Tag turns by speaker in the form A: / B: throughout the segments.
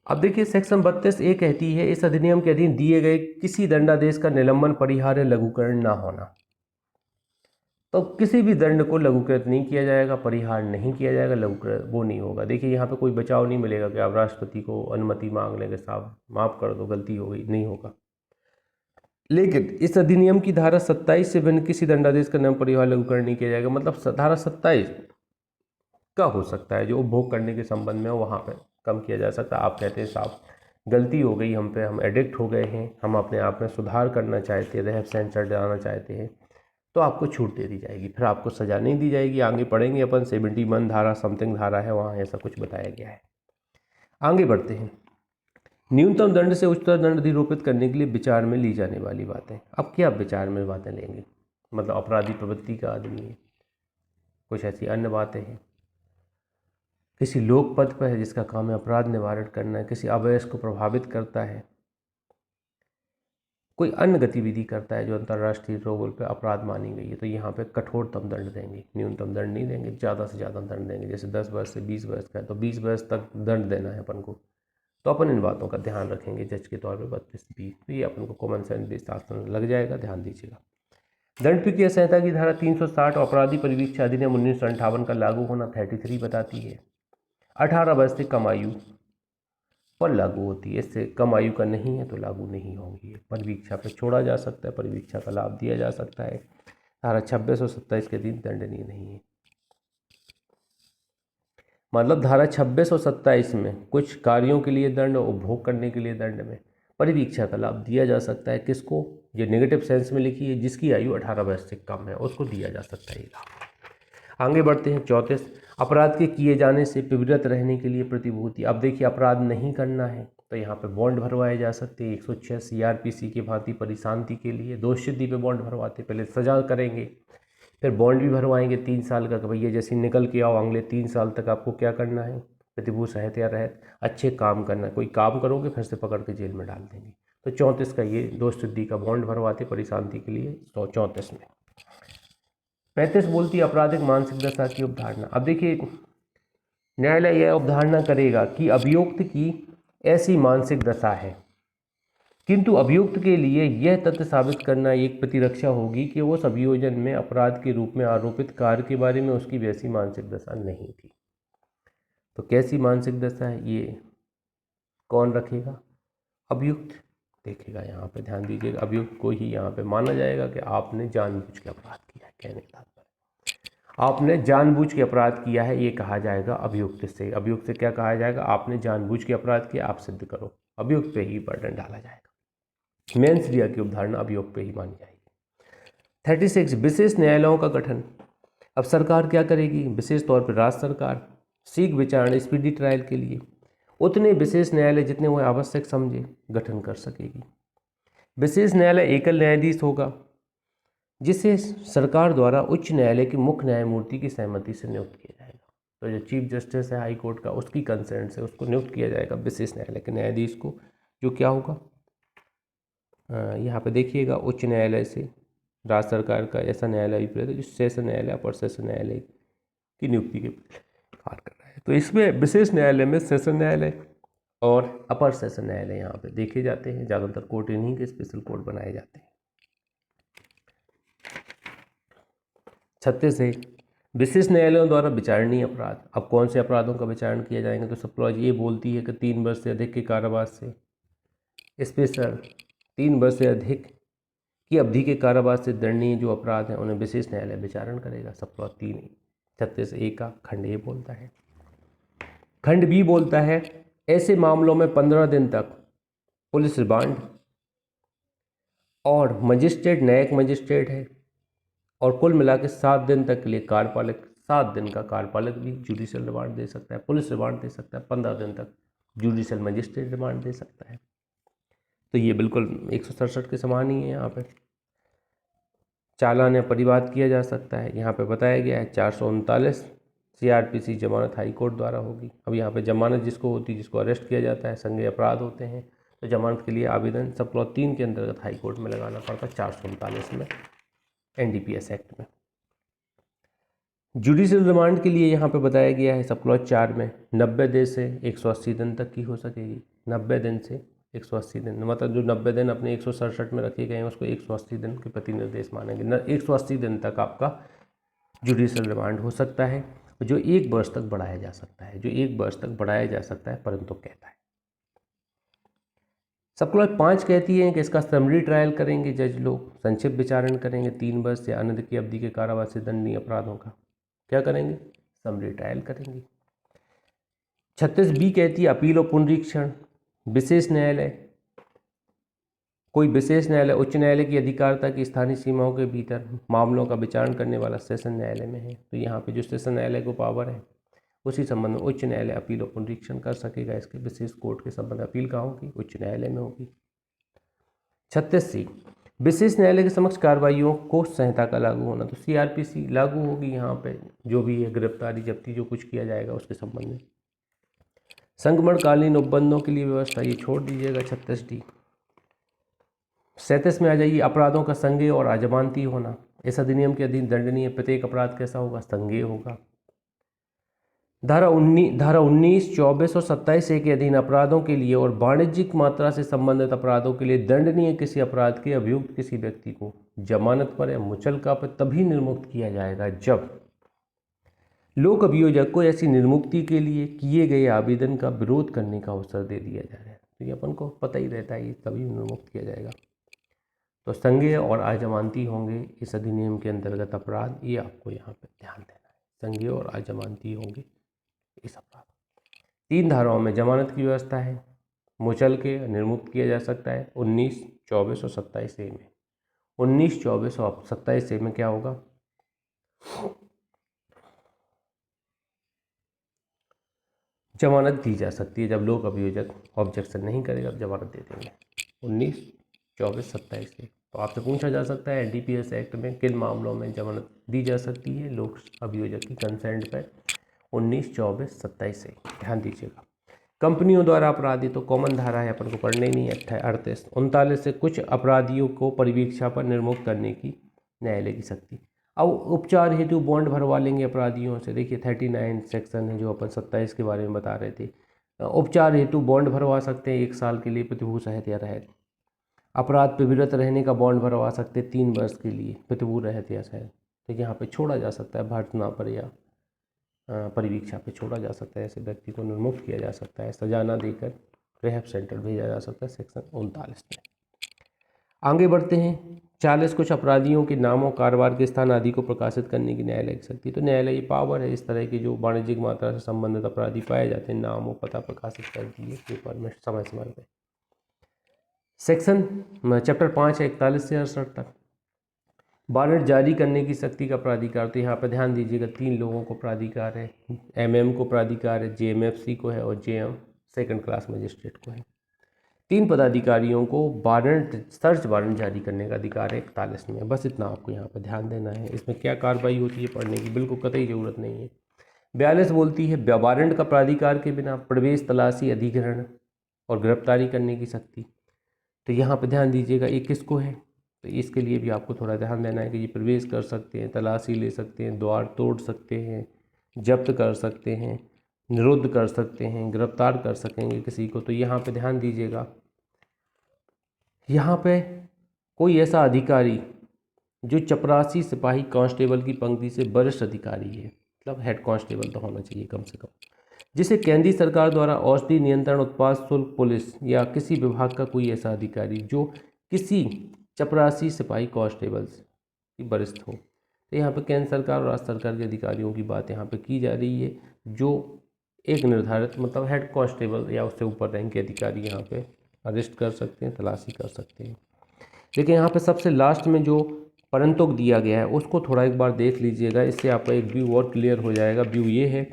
A: अब देखिए section 32A कहती है इस अधिनियम के अधीन दिए गए किसी दंडादेश का निलंबन परिहार्य लघुकरण ना होना। तो किसी भी दंड को लघुकृत नहीं किया जाएगा, परिहार नहीं किया जाएगा, लघुकृत वो नहीं होगा। देखिए यहाँ पे कोई बचाव नहीं मिलेगा कि आप राष्ट्रपति को अनुमति मांग लेंगे, साहब माफ़ कर दो गलती हो गई, नहीं होगा। लेकिन इस अधिनियम की धारा 27 से भिन्न किसी दंडादेश का नियम परिहार लघुकरण नहीं किया जाएगा। मतलब धारा 27 का हो सकता है जो उपभोग करने के संबंध में वहाँ पर कम किया जा सकता है। आप कहते हैं साहब गलती हो गई हम पे, हम एडिक्ट हो गए हैं, हम अपने आप में सुधार करना चाहते हैं, रहब सहन चढ़ाना चाहते हैं, तो आपको छूट दे दी जाएगी, फिर आपको सज़ा नहीं दी जाएगी। आगे पढ़ेंगे अपन 71 धारा समथिंग धारा है, वहाँ ऐसा कुछ बताया गया है। आगे बढ़ते हैं। न्यूनतम दंड से उच्चतर दंड अधिरोपित करने के लिए विचार में ली जाने वाली बातें। अब क्या विचार में बातें लेंगे, मतलब अपराधी प्रवृत्ति का आदमी है, कुछ ऐसी अन्य बातें हैं, किसी लोक पद पर है जिसका काम है अपराध निवारण करना है, किसी अवयस्क को प्रभावित करता है, कोई अन्य गतिविधि करता है जो अंतर्राष्ट्रीय लेवल पे अपराध मानी गई है, तो यहाँ पे कठोरतम दंड देंगे, न्यूनतम दंड नहीं देंगे, ज़्यादा से ज़्यादा दंड देंगे। जैसे 10 वर्ष से 20 वर्ष का है तो 20 वर्ष तक दंड देना है अपन को, तो अपन इन बातों का ध्यान रखेंगे जज के तौर पे 32B। तो ये अपन को कॉमन सेंस शासन लग जाएगा, ध्यान दीजिएगा। दंड प्रक्रिया संहिता की धारा 360 अपराधी परिवीक्षा अधिनियम 1958 का लागू होना 33 बताती है 18 वर्ष से कम आयु पर लागू होती है, इससे कम आयु का नहीं है तो लागू नहीं होगी। परिवीक्षा पर छोड़ा जा सकता है, परिवीक्षा का लाभ दिया जा सकता है। धारा 26 और 27 के अधीन दंडनीय नहीं है। मतलब धारा 26 और 27 में कुछ कार्यों के लिए दंड और उपभोग करने के लिए दंड में परिवीक्षा का लाभ दिया जा सकता है। किसको? ये नेगेटिव सेंस में लिखी है, जिसकी आयु 18 वर्ष से कम है उसको दिया जा सकता है ये लाभ। आगे बढ़ते हैं। 34 अपराध के किए जाने से विरत रहने के लिए प्रतिभूति। अब देखिए अपराध नहीं करना है तो यहाँ पे बॉन्ड भरवाए जा सकते हैं। 106 CRPC की भांति परिशांति के लिए दोषसिद्धि पे बॉन्ड भरवाते, पहले सजा करेंगे फिर बॉन्ड भी भरवाएंगे 3 साल का कि भैया जैसे निकल के आओ अगले 3 साल तक आपको क्या करना है, प्रतिभूत सहित या रहत अच्छे काम करना है। कोई काम करोगे फिर से पकड़ के जेल में डाल देंगे। तो 34 का ये दोषसिद्धि का बॉन्ड भरवाते परिशांति के लिए 34 में। 35 बोलती है आपराधिक मानसिक दशा की अवधारणा। अब देखिए न्यायालय यह अवधारणा करेगा कि अभियुक्त की ऐसी मानसिक दशा है, किंतु अभियुक्त के लिए यह तथ्य साबित करना एक प्रतिरक्षा होगी कि उस अभियोजन में अपराध के रूप में आरोपित कार्य के बारे में उसकी वैसी मानसिक दशा नहीं थी। तो कैसी मानसिक दशा है ये कौन रखेगा? अभियुक्त देखेगा। यहाँ पे ध्यान दीजिएगा, अभियुक्त को ही यहाँ पे माना जाएगा कि आपने जानबूझ के अपराध किया है। कहने का तात्पर्य आपने जानबूझ के अपराध किया है, ये कहा जाएगा अभियुक्त से। अभियुक्त से क्या कहा जाएगा? आपने जानबूझ के अपराध किया, आप सिद्ध करो। अभियुक्त पे ही बर्डन डाला जाएगा। मेंस रिया की अवधारणा अभियोग पे ही मानी जाएगी। 36 विशेष न्यायालयों का गठन। अब सरकार क्या करेगी? विशेष तौर पर राज्य सरकार शीघ्र विचारणा स्पीडी ट्रायल के लिए उतने विशेष न्यायालय जितने वो आवश्यक समझे गठन कर सकेगी। विशेष न्यायालय एकल न्यायाधीश होगा जिसे सरकार द्वारा उच्च न्यायालय के मुख्य न्यायमूर्ति की सहमति से नियुक्त किया जाएगा। तो जो चीफ जस्टिस है हाई कोर्ट का, उसकी कंसेंट से उसको नियुक्त किया जाएगा विशेष न्यायालय के न्यायाधीश को, जो क्या होगा यहाँ पे देखिएगा उच्च न्यायालय से राज्य सरकार का ऐसा न्यायालय अभिप्रेत जो सेशन न्यायालय अपर सेशन न्यायालय की नियुक्ति के कार्य कर रहा है। तो इसमें विशेष न्यायालय में सेशन न्यायालय और अपर सेशन न्यायालय यहाँ पे देखे जाते हैं। ज़्यादातर कोर्ट इन्हीं के स्पेशल कोर्ट बनाए जाते हैं। 36 है विशेष न्यायालयों द्वारा विचारणीय अपराध। अब कौन से अपराधों का विचारण किया जाएगा? तो सब क्लॉज ये बोलती है कि 3 वर्ष से अधिक के कारावास से स्पेशल 3 वर्ष से अधिक की अवधि के कारावास से दंडनीय जो अपराध हैं उन्हें विशेष न्यायालय विचारण करेगा। सब क्लॉज 3 36A का खंड ए बोलता है। खंड बी बोलता है ऐसे मामलों में 15 दिन तक पुलिस रिमांड और मजिस्ट्रेट न्यायिक मजिस्ट्रेट है और कुल मिला के 7 दिन तक के लिए कार्यपालक, 7 दिन का कार्यपालक भी जुडिशियल रिमांड दे सकता है, पुलिस रिमांड दे सकता है, 15 दिन तक जुडिशियल मजिस्ट्रेट रिमांड दे सकता है। तो ये बिल्कुल 167 के समान ही है। यहाँ पे चालान या परिवाद किया जा सकता है। यहाँ पे बताया गया है 439 CRPC जमानत हाई कोर्ट द्वारा होगी। अब यहाँ पे जमानत जिसको होती है, जिसको अरेस्ट किया जाता है, संज्ञेय अपराध होते हैं, तो जमानत के लिए आवेदन सब क्लॉज 3 के अंतर्गत हाई कोर्ट में लगाना पड़ता है 439 में NDPS एक्ट में। जुडिशियल रिमांड के लिए यहाँ पे बताया गया है सब क्लॉज 4 में 90 दिन से 180 दिन तक की हो सकेगी। 90 दिन से 180 दिन, मतलब जो 90 दिन अपने 167 में रखे गए हैं उसको 180 दिन के प्रति निर्देश मानेंगे। 180 दिन तक आपका जुडिशियल रिमांड हो सकता है, जो 1 वर्ष तक बढ़ाया जा सकता है, जो 1 वर्ष तक बढ़ाया जा सकता है, परंतु कहता है। सब क्लॉज 5 कहती है कि इसका समरी ट्रायल करेंगे जज लोग, संक्षिप्त विचारण करेंगे 3 वर्ष या अनंत की अवधि के कारावास से दंडनीय अपराधों का क्या करेंगे, समरी ट्रायल करेंगे। 36 बी कहती है अपील और पुनरीक्षण। विशेष न्यायालय, कोई विशेष न्यायालय उच्च न्यायालय की अधिकारिता की स्थानीय सीमाओं के भीतर मामलों का विचारण करने वाला सेशन न्यायालय में है। तो यहाँ पे जो सेशन न्यायालय को पावर है उसी संबंध में उच्च न्यायालय अपील और पुनरीक्षण कर सकेगा। इसके विशेष कोर्ट के संबंध में अपील कहाँ होगी, उच्च न्यायालय में होगी। 36C विशेष न्यायालय के समक्ष कार्रवाइयों को संहिता का लागू होना। तो CRPC लागू होगी यहाँ पे, जो भी है गिरफ्तारी जब्ती जो कुछ किया जाएगा उसके संबंध में। संक्रमणकालीन उपबंधों के लिए व्यवस्था, ये छोड़ दीजिएगा 36D। 37 में आ जाइए, अपराधों का संज्ञेय और अजमानती होना। इस अधिनियम के अधीन दंडनीय प्रत्येक अपराध कैसा होगा, संज्ञेय होगा। धारा 19, 24 और 27A के अधीन अपराधों के लिए और वाणिज्यिक मात्रा से संबंधित अपराधों के लिए दंडनीय किसी अपराध के अभियुक्त किसी व्यक्ति को जमानत पर या मुचलका पर तभी निर्मुक्त किया जाएगा जब लोक अभियोजक को ऐसी निर्मुक्ति के लिए किए गए आवेदन का विरोध करने का अवसर दे दिया जाए। तो ये अपन को पता ही रहता है, ये तभी निर्मुक्त किया जाएगा। तो संज्ञेय और अजमानती होंगे इस अधिनियम के अंतर्गत अपराध, ये आपको यहाँ पर ध्यान देना है। संज्ञेय और अजमानती होंगे इस अपराध। 3 धाराओं में जमानत की व्यवस्था है, मुचल के निर्मुक्त किया जा सकता है 19, 24 और 27A में। 19, 24 और 27A में क्या होगा, जमानत दी जा सकती है। जब लोक अभियोजक ऑब्जेक्शन नहीं करेगा तो जमानत दे देंगे। 19, 24, 27A। तो आपसे पूछा जा सकता है NDPS एक्ट में किन मामलों में जमानत दी जा सकती है लोक अभियोजक की कंसेंट पर। 19, 24, 27A ध्यान दीजिएगा। कंपनियों द्वारा अपराधी, तो कॉमन धारा है, अपन को पढ़ने नहीं है। 38, 39 से कुछ अपराधियों को परिवीक्षा पर निर्मुक्त करने की न्यायालय की शक्ति। अब उपचार हेतु बॉन्ड भरवा लेंगे अपराधियों से। देखिए 39 सेक्शन है जो अपन 27 के बारे में बता रहे थे। उपचार हेतु बॉन्ड भरवा सकते हैं 1 साल के लिए प्रतिभू सहित या रहित। अपराध पर विरत रहने का बॉन्ड भरवा सकते 3 वर्ष के लिए प्रतिभू रहित या सहित। तो यहाँ पे छोड़ा जा सकता है, भर्तना पर या परिवीक्षा पे छोड़ा जा सकता है। ऐसे व्यक्ति को निर्मुक्त किया जा सकता है, सजा न देकर रिहैब सेंटर भेजा जा सकता है, सेक्शन 39 में। आगे बढ़ते हैं। 40, कुछ अपराधियों के नामों, कारोबार के स्थान आदि को प्रकाशित करने की न्यायालय की शक्ति। तो न्यायालय की पावर है इस तरह के जो वाणिज्यिक मात्रा से संबंधित अपराधी पाए जाते हैं, नाम और पता प्रकाशित कर दिए पेपर में समय समय पर। सेक्शन चैप्टर 5 है 41 से 68 तक। वारंट जारी करने की शक्ति का प्राधिकार। तो यहाँ पर ध्यान दीजिएगा 3 लोगों को प्राधिकार है। MM को प्राधिकार है, JMFC को है और JM सेकंड क्लास मजिस्ट्रेट को है। 3 पदाधिकारियों को वारंट, सर्च वारंट जारी करने का अधिकार है 41 में। बस इतना आपको यहाँ पर ध्यान देना है। इसमें क्या कार्रवाई होती है पढ़ने की बिल्कुल कतई ज़रूरत नहीं है। 42 बोलती है वारंट का प्राधिकार के बिना प्रवेश, तलाशी, अधिग्रहण और गिरफ्तारी करने की शक्ति। तो यहाँ पर ध्यान दीजिएगा ये किसको है, तो इसके लिए भी आपको थोड़ा ध्यान देना है कि ये प्रवेश कर सकते हैं, तलाशी ले सकते हैं, द्वार तोड़ सकते हैं, जब्त कर सकते हैं, निरुद्ध कर सकते हैं, गिरफ्तार कर सकेंगे किसी को। तो यहाँ पे ध्यान दीजिएगा, यहाँ पे कोई ऐसा अधिकारी जो चपरासी, सिपाही, कांस्टेबल की पंक्ति से वरिष्ठ अधिकारी है, मतलब हेड कांस्टेबल तो होना चाहिए कम से कम, जिसे केंद्रीय सरकार द्वारा औषधि नियंत्रण, उत्पाद शुल्क, पुलिस या किसी विभाग का कोई ऐसा अधिकारी जो किसी चपरासी, सिपाही, कांस्टेबल्स की वरिष्ठ हो। तो यहाँ पे केंद्र सरकार और राज्य सरकार के अधिकारियों की बात यहाँ पे की जा रही है, जो एक निर्धारित मतलब हेड कांस्टेबल या उससे ऊपर रैंक के अधिकारी यहाँ पे अरेस्ट कर सकते हैं, तलाशी कर सकते हैं। लेकिन यहाँ पे सबसे लास्ट में जो परंतुक दिया गया है उसको थोड़ा एक बार देख लीजिएगा, इससे आपका एक व्यू और क्लियर हो जाएगा। व्यू ये है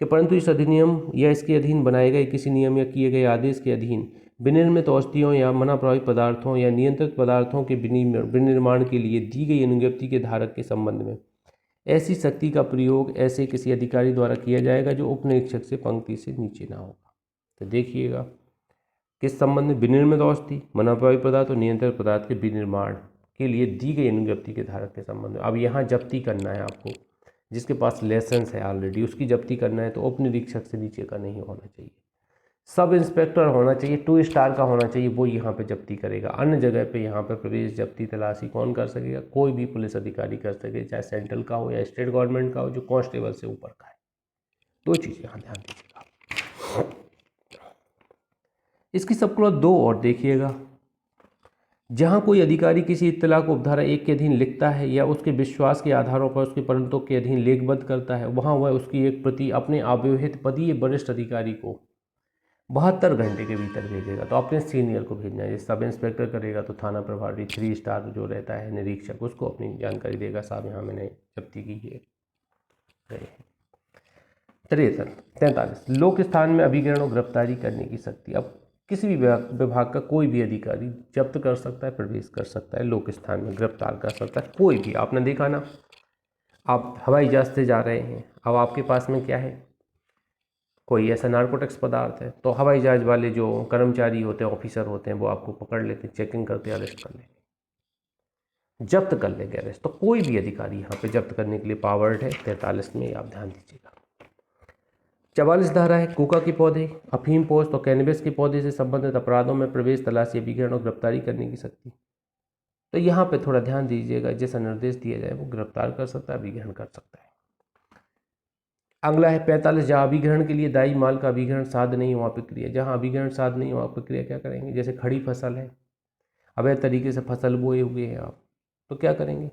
A: कि परंतु इस अधिनियम या इसके अधीन बनाए गए किसी नियम या किए गए आदेश के अधीन विनिर्मित औषधियों या मना प्रभावित पदार्थों या नियंत्रित पदार्थों के विनिर्माण के लिए दी गई अनुज्ञप्ति के धारक के संबंध में ऐसी शक्ति का प्रयोग ऐसे किसी अधिकारी द्वारा किया जाएगा जो उपनिरीक्षक से पंक्ति से नीचे ना होगा। तो देखिएगा किस संबंध में, विनिर्मित औषधि, मना प्रभावित पदार्थ और नियंत्रित पदार्थ के विनिर्माण के लिए दी गई अनुज्ञप्ति के धारक के संबंध में। अब यहाँ जब्ती करना है आपको, जिसके पास लाइसेंस है ऑलरेडी उसकी जब्ती करना है, तो उपनिरीक्षक से नीचे का नहीं होना चाहिए। सब इंस्पेक्टर होना चाहिए, 2 स्टार का होना चाहिए, वो यहाँ पे जब्ती करेगा। अन्य जगह पे यहाँ पे प्रवेश, जब्ती, तलाशी कौन कर सकेगा? कोई भी पुलिस अधिकारी कर सके, चाहे सेंट्रल का हो या स्टेट गवर्नमेंट का हो, जो कांस्टेबल से ऊपर का है। 2 चीज़ यहाँ ध्यान दीजिएगा। इसकी सब क्लॉज 2 और देखिएगा। जहाँ कोई अधिकारी किसी इत्तला को उपधारा 1 के अधीन लिखता है या उसके विश्वास के आधारों पर उसके परिणतों के अधीन लेखबद्ध करता है, वहाँ वह उसकी एक प्रति अपने अव्यवहित पदीय वरिष्ठ अधिकारी को 72 घंटे के भीतर भेजेगा। तो अपने सीनियर को भेजना है। सब इंस्पेक्टर करेगा तो थाना प्रभारी 3 स्टार जो रहता है निरीक्षक, उसको अपनी जानकारी देगा, साहब यहाँ मैंने जब्ती की है। 43 लोक स्थान में अभिग्रहण और गिरफ्तारी करने की शक्ति। अब किसी भी विभाग का कोई भी अधिकारी जब्त कर सकता है, प्रवेश कर सकता है, लोक स्थान में गिरफ्तार कर सकता है, कोई भी। आपने देखा ना, आप हवाई जहाज से जा रहे हैं, अब आपके पास में क्या है, कोई ऐसा नार्कोटिक्स पदार्थ है, तो हवाई जहाज वाले जो कर्मचारी होते हैं, ऑफिसर होते हैं, वो आपको पकड़ लेते हैं, चेकिंग करते, अरेस्ट कर लेंगे, जब्त कर लेंगे, अरेस्ट। तो कोई भी अधिकारी यहाँ पे जब्त करने के लिए पावर्ड है। 43 में आप ध्यान दीजिएगा। 44 धारा है कोका के पौधे, अफीम पोस्त और कैनबिस के पौधे से संबंधित अपराधों में प्रवेश, तलाशी, अभिग्रहण और गिरफ्तारी करने की शक्ति। तो यहाँ पे थोड़ा ध्यान दीजिएगा, जैसा निर्देश दिया जाए वो गिरफ्तार कर सकता है, अभिग्रहण कर सकता है। अगला है 45, जहाँ अभिग्रहण के लिए दायी माल का अभिग्रहण साध्य नहीं वहाँ प्रक्रिया। जहाँ अभिग्रहण साध्य नहीं वहाँ प्रक्रिया क्या करेंगे? जैसे खड़ी फसल है, अवैध तरीके से फसल बोए हुए हैं आप, तो क्या करेंगे?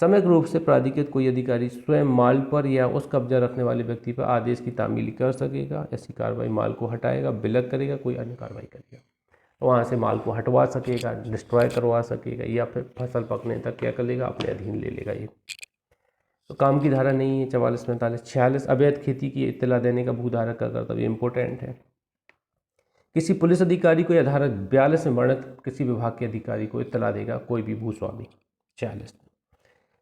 A: समग्र रूप से प्राधिकृत कोई अधिकारी स्वयं माल पर या उस कब्जा रखने वाले व्यक्ति पर आदेश की तामीली कर सकेगा। ऐसी कार्रवाई माल को हटाएगा, विलग करेगा, कोई अन्य कार्रवाई करेगा। तो वहाँ से माल को हटवा सकेगा, डिस्ट्रॉय करवा सकेगा, या फिर फसल पकने तक क्या कर लेगा? अपने अधीन ले लेगा। ये तो काम की धारा नहीं है। 44, 45, 46, अवैध खेती की इत्तला देने का भूधारक का कर्तव्य इंपॉर्टेंट है। किसी पुलिस अधिकारी को या धारा 42 में वर्णित किसी विभाग के अधिकारी को इत्तला देगा कोई भी भूस्वामी। 46,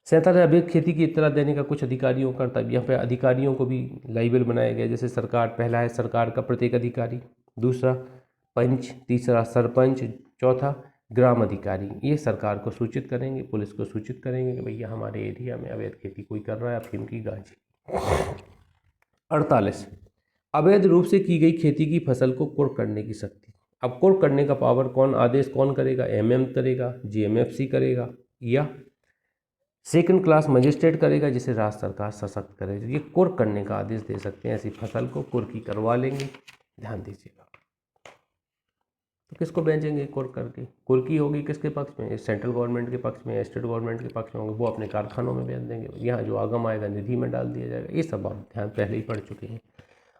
A: 47, अवैध खेती की इत्तला देने का कुछ अधिकारियों का कर्तव्य। यहाँ पे अधिकारियों को भी लाइबल बनाया गया, जैसे सरकार, पहला है सरकार का प्रत्येक अधिकारी, दूसरा पंच, तीसरा सरपंच, चौथा ग्राम अधिकारी। ये सरकार को सूचित करेंगे, पुलिस को सूचित करेंगे कि भैया हमारे एरिया में अवैध खेती कोई कर रहा है, अफीम की, गांजे। 48, अवैध रूप से की गई खेती की फसल को कुर्क करने की शक्ति। अब कुर्क करने का पावर कौन, आदेश कौन करेगा? एमएम करेगा, जीएमएफसी करेगा, या सेकंड क्लास मजिस्ट्रेट करेगा, जिसे राज्य सरकार सशक्त करेगी। ये कुर्क करने का आदेश दे सकते हैं, ऐसी फसल को कुर्की करवा लेंगे। ध्यान दीजिएगा। तो किसको बेचेंगे कुर्क करके? कुर्की होगी किसके पक्ष में? सेंट्रल गवर्नमेंट के पक्ष में, स्टेट गवर्नमेंट के पक्ष में होंगे, वो अपने कारखानों में बेच देंगे, यहाँ जो आगम आएगा निधि में डाल दिया जाएगा। ये सब आप ध्यान पहले ही पढ़ चुके हैं।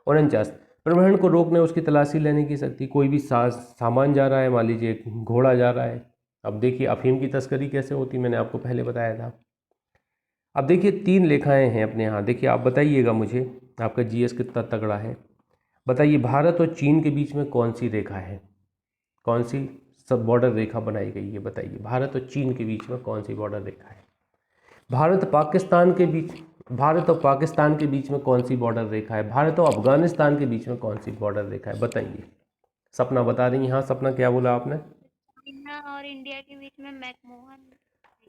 A: 49, परिवहन को रोकने, उसकी तलाशी लेने की शक्ति। कोई भी सामान जा रहा है, मान लीजिए घोड़ा जा रहा है। अब देखिए अफीम की तस्करी कैसे होती, मैंने आपको पहले बताया था। अब देखिए 3 लेखाएं हैं अपने यहाँ, देखिए आप बताइएगा मुझे, आपका जीएस कितना तगड़ा है। बताइए भारत और चीन के बीच में कौन सी रेखा है, कौन सी सब बॉर्डर रेखा बनाई गई है? बताइए भारत और चीन के बीच में कौन सी बॉर्डर रेखा है? भारत और पाकिस्तान के बीच में कौन सी बॉर्डर रेखा है? भारत और अफगानिस्तान के बीच में कौन सी बॉर्डर रेखा है? बताइए। सपना बता रही है। हाँ सपना, क्या बोला आपने?
B: चाइना और इंडिया के बीच में मैकमोहन,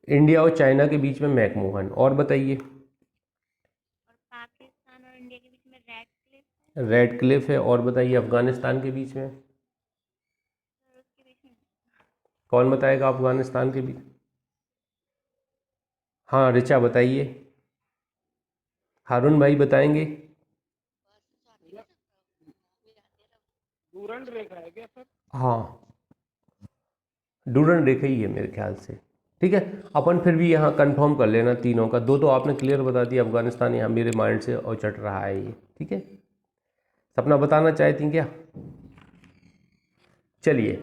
A: इंडिया और चाइना के बीच में मैकमोहन। और बताइए।
B: और पाकिस्तान और इंडिया के बीच में रेड क्लिफ है,
A: रेड क्लिफ है। और बताइए अफगानिस्तान के बीच में
B: और उसके बीच में
A: कौन बताएगा? अफगानिस्तान के बीच, हाँ ऋचा बताइए, हारून भाई बताएंगे।
C: डूरंड रेखा है क्या सर?
A: हाँ डूरंड रेखा ही है मेरे ख्याल से। ठीक है, अपन फिर भी यहाँ कंफर्म कर लेना तीनों का। 2 तो आपने क्लियर बता दिया, अफगानिस्तान यहाँ मेरे माइंड से और चट रहा है ये। ठीक है, सपना बताना चाहती क्या? चलिए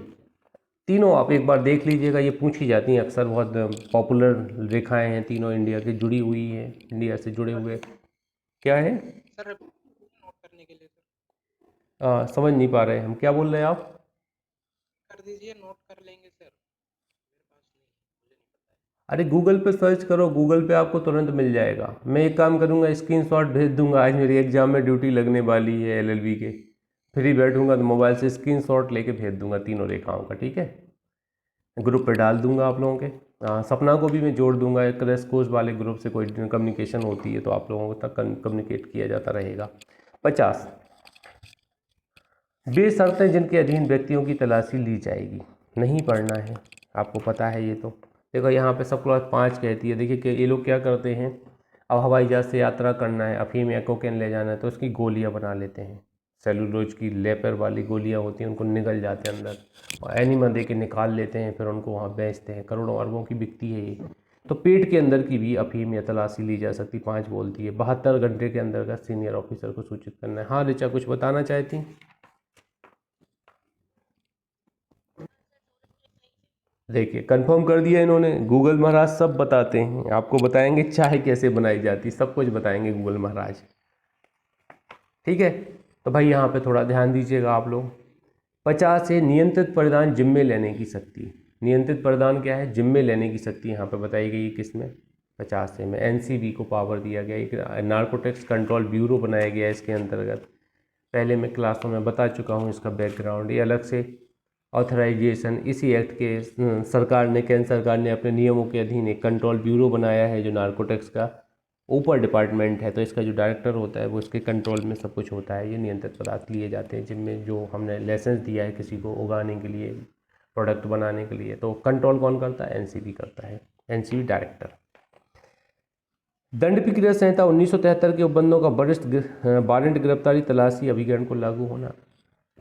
A: तीनों आप एक बार देख लीजिएगा, ये पूछी जाती हैं अक्सर, बहुत पॉपुलर रेखाएं हैं तीनों, इंडिया की जुड़ी हुई है, इंडिया से जुड़े हुए। क्या है
C: सर नोट करने के लिए सर
A: समझ नहीं पा रहे हम, क्या बोल रहे हैं आप?
C: कर दीजिए, नोट कर लेंगे सर, मेरे पास नहीं, मुझे नहीं पता है।
A: अरे गूगल पे सर्च करो, गूगल पे आपको तुरंत मिल जाएगा। मैं एक काम करूँगा, स्क्रीनशॉट भेज दूंगा। आज मेरी एग्जाम में ड्यूटी लगने वाली है एलएलबी के, फ्री बैठूंगा तो मोबाइल से स्क्रीनशॉट लेके भेज दूंगा तीनों रेखाओं का। ठीक है, ग्रुप पे डाल दूंगा आप लोगों के। सपना को भी मैं जोड़ दूंगा, एक क्रैश कोर्स वाले ग्रुप से कोई कम्युनिकेशन होती है तो आप लोगों तक कम्युनिकेट किया जाता रहेगा। 50, वे शर्तें जिनके अधीन व्यक्तियों की तलाशी ली जाएगी। नहीं पढ़ना है, आपको पता है ये तो। देखो यहाँ पे सब क्लॉज 5 कहती है। देखिए कि ये लोग क्या करते हैं, अब हवाई जहाज़ से यात्रा करना है, अफीम या कोकेन ले जाना है तो उसकी गोलियाँ बना लेते हैं। सेलुलोज की लेपर वाली गोलियाँ होती हैं, उनको निगल जाते हैं अंदर और एनिमा दे के निकाल लेते हैं, फिर उनको वहाँ बेचते हैं। करोड़ों अरबों की बिकती है ये। तो पेट के अंदर की भी अफीम या तलाशी ली जा सकती। 5 बोलती है 72 घंटे के अंदर का सीनियर ऑफिसर को सूचित करना है। हाँ ऋचा, कुछ बताना चाहती हैं? देखिए कंफर्म कर दिया इन्होंने। गूगल महाराज सब बताते हैं, आपको बताएंगे चाय कैसे बनाई जाती, सब कुछ बताएंगे गूगल महाराज। ठीक है, तो भाई यहाँ पे थोड़ा ध्यान दीजिएगा आप लोग। 50 से नियंत्रित परिधान जिम्मे लेने की शक्ति। नियंत्रित परिधान क्या है? जिम्मे लेने की शक्ति यहाँ पे बताई गई है किसमें? 50 से में एनसीबी को पावर दिया गया। एक नार्कोटिक्स कंट्रोल ब्यूरो बनाया गया है इसके अंतर्गत। पहले मैं क्लासों में बता चुका हूँ इसका बैकग्राउंड। ये अलग से ऑथराइजेशन इसी एक्ट के सरकार ने, केंद्र सरकार ने अपने नियमों के अधीन एक कंट्रोल ब्यूरो बनाया है जो नार्कोटिक्स का ऊपर डिपार्टमेंट है। तो इसका जो डायरेक्टर होता है वो इसके कंट्रोल में सब कुछ होता है। ये नियंत्रित पदार्थ लिए जाते हैं जिनमें जो हमने लाइसेंस दिया है किसी को उगाने के लिए, प्रोडक्ट बनाने के लिए, तो कंट्रोल कौन करता है? एनसीबी करता है, एनसीबी डायरेक्टर। दंड प्रक्रिया संहिता 1973 के उपबंधों का वरिष्ठ वारंट गिरफ्तारी तलाशी अभिकरण को लागू होना।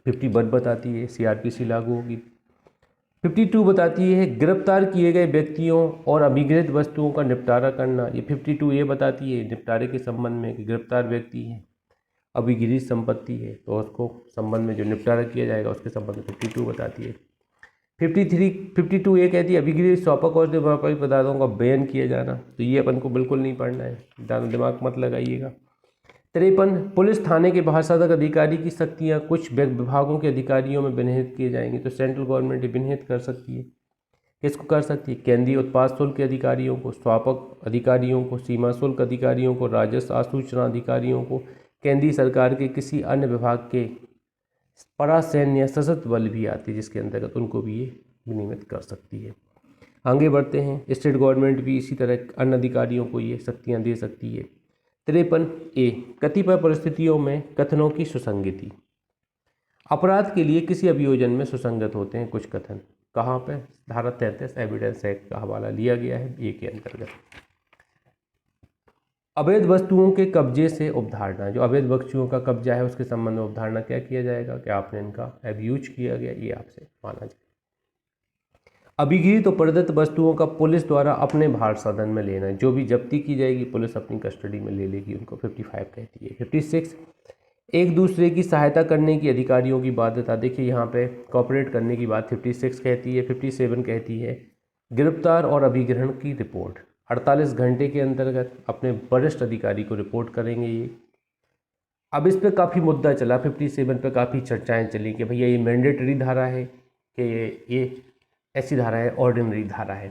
A: 51 बताती है सीआरपीसी लागू होगी। 52 बताती है गिरफ्तार किए गए व्यक्तियों और अभिगृहित वस्तुओं का निपटारा करना। ये 52 ये बताती है निपटारे के संबंध में कि गिरफ्तार व्यक्ति है, अभिगृहित संपत्ति है, तो उसको संबंध में जो निपटारा किया जाएगा उसके संबंध में 52 बताती है। 52 ये कहती है अभिगृहित स्वापक और व्यापारिक पदार्थों का बैन किया जाना। तो ये अपन को बिल्कुल नहीं पढ़ना है, ज़्यादा दिमाग मत लगाइएगा। 53 पुलिस थाने के बाहर सदर अधिकारी की शक्तियाँ कुछ विभागों के अधिकारियों में विनिहित किए जाएंगे। तो सेंट्रल गवर्नमेंट विनिहित कर सकती है। किसको कर सकती है? केंद्रीय उत्पाद शुल्क के अधिकारियों को, स्वापक अधिकारियों को, सीमा शुल्क अधिकारियों को, राजस्व आसूचना अधिकारियों को, केंद्रीय सरकार के किसी अन्य विभाग के परासैन्य सशस्त्र बल भी आती है जिसके अंतर्गत उनको भी ये विनियमित कर सकती है। आगे बढ़ते हैं। स्टेट गवर्नमेंट भी इसी तरह अन्य अधिकारियों को ये शक्तियाँ दे सकती है। 53 ए कतिपय परिस्थितियों में कथनों की सुसंगति। अपराध के लिए किसी अभियोजन में सुसंगत होते हैं कुछ कथन। कहाँ पे? धारा 33 एविडेंस एक्ट का हवाला लिया गया है ए के अंतर्गत। अवैध वस्तुओं के कब्जे से उपधारणा। जो अवैध वस्तुओं का कब्जा है उसके संबंध में उपधारणा क्या किया जाएगा कि आपने इनका अब्यूज किया गया, ये आपसे माना जाए। अभिगृहित और प्रदत्त वस्तुओं का पुलिस द्वारा अपने भार सदन में लेना। जो भी जब्ती की जाएगी पुलिस अपनी कस्टडी में ले लेगी, उनको 55 कहती है। 56 एक दूसरे की सहायता करने की अधिकारियों की बाध्यता। देखिए यहाँ पे कॉपरेट करने की बात 56 कहती है। 57 कहती है गिरफ्तार और अभिग्रहण की रिपोर्ट 48 घंटे के अंतर्गत अपने वरिष्ठ अधिकारी को रिपोर्ट करेंगे ये। अब इस पर काफ़ी मुद्दा चला, 57 पे काफ़ी चर्चाएं चली कि भैया ये मैंडेटरी धारा है कि ये ऐसी धारा है, ऑर्डिनरी धारा है।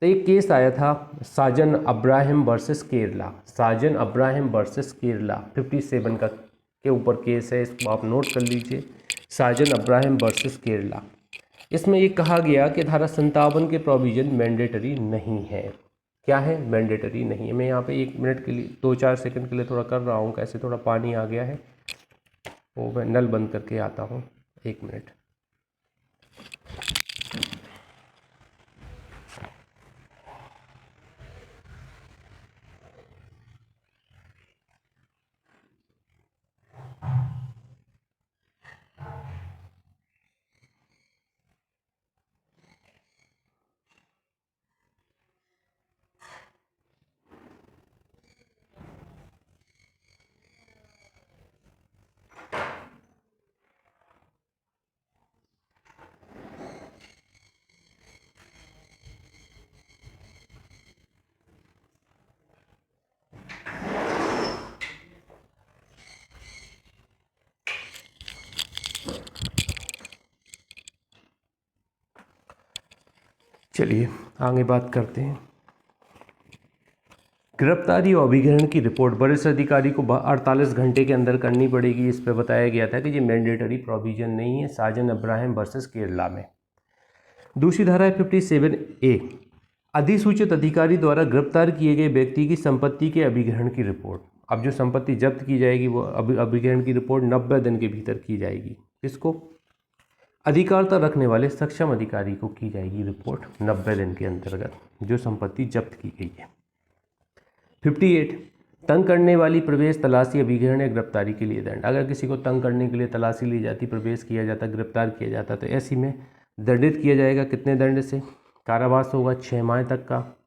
A: तो एक केस आया था साजन अब्राहम वर्सेस केरला। साजन अब्राहम वर्सेस केरला 57 का के ऊपर केस है, इसको आप नोट कर लीजिए। साजन अब्राहम वर्सेस केरला। इसमें ये कहा गया कि धारा 57 के प्रोविजन मैंडेटरी नहीं है। क्या है? मैंडेटरी नहीं है। मैं यहाँ पे 1 मिनट के लिए 2-4 सेकंड के लिए थोड़ा कर रहा हूँ, कैसे थोड़ा पानी आ गया है, वो मैं नल बंद करके आता हूँ। 1 मिनट। चलिए आगे बात करते हैं। गिरफ्तारी और अभिग्रहण की रिपोर्ट वरिष्ठ अधिकारी को 48 घंटे के अंदर करनी पड़ेगी। इस पर बताया गया था कि ये मैंडेटरी प्रोविजन नहीं है साजन अब्राहम वर्सेस केरला में। दूसरी धारा है 57 ए अधिसूचित अधिकारी द्वारा गिरफ्तार किए गए व्यक्ति की संपत्ति के अभिग्रहण की रिपोर्ट। अब जो संपत्ति जब्त की जाएगी वो अभिग्रहण की रिपोर्ट 90 दिन के भीतर की जाएगी। किसको? अधिकारिता रखने वाले सक्षम अधिकारी को की जाएगी रिपोर्ट 90 दिन के अंतर्गत जो संपत्ति जब्त की गई है। 58 तंग करने वाली प्रवेश, तलाशी, अभिग्रहण या गिरफ्तारी के लिए दंड। अगर किसी को तंग करने के लिए तलाशी ली जाती, प्रवेश किया जाता, गिरफ्तार किया जाता तो ऐसी में दंडित किया जाएगा। कितने दंड से? कारावास होगा 6 माह तक का,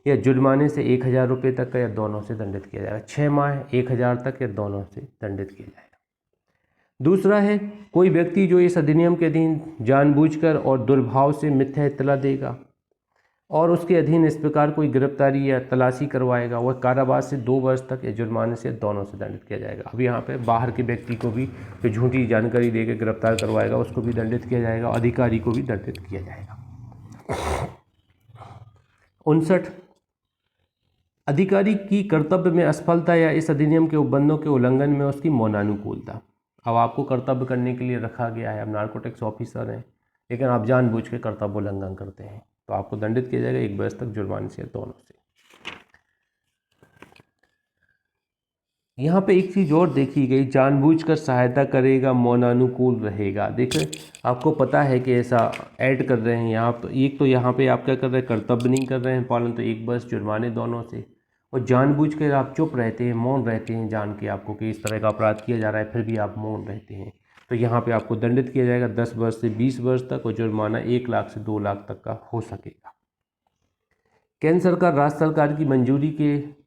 A: या जुर्माने से 1000 रुपये तक का, या दोनों से दंडित किया जाएगा। 6 माह, 1000 तक, या दोनों से दंडित किया जाएगा। दूसरा है कोई व्यक्ति जो इस अधिनियम के अधीन जानबूझकर और दुर्भाव से मिथ्या इत्तला देगा और उसके अधीन इस प्रकार कोई गिरफ्तारी या तलाशी करवाएगा, वह कारावास से 2 वर्ष तक या जुर्माने से दोनों से दंडित किया जाएगा। अब यहाँ पे बाहर के व्यक्ति को भी जो झूठी जानकारी देकर गिरफ्तार करवाएगा उसको भी दंडित किया जाएगा, अधिकारी को भी दंडित किया जाएगा। 59 अधिकारी की कर्तव्य में असफलता या इस अधिनियम के उपबंधों के उल्लंघन में उसकी मौनानुकूलता। अब आपको कर्तव्य करने के लिए रखा गया है, अब नारकोटिक्स ऑफिसर हैं लेकिन आप जानबूझ के कर्तव्य उल्लंघन करते हैं तो आपको दंडित किया जाएगा 1 वर्ष तक, जुर्माने से, दोनों से। यहाँ पे एक चीज़ और देखी गई, जानबूझकर सहायता करेगा, मौनानुकूल रहेगा। देखिए आपको पता है कि ऐसा ऐड कर रहे हैं यहाँ, तो एक तो यहाँ पे आप क्या कर रहे हैं, कर्तव्य नहीं कर रहे हैं पालन, तो 1 वर्ष जुर्माने दोनों से, और जानबूझकर आप चुप रहते हैं, मौन रहते हैं, जान के आपको कि इस तरह का अपराध किया जा रहा है फिर भी आप मौन रहते हैं, तो यहाँ पे आपको दंडित किया जाएगा 10 वर्ष से 20 वर्ष तक, और जुर्माना 1 लाख से 2 लाख तक का हो सकेगा। केंद्र सरकार, राज्य सरकार की मंजूरी के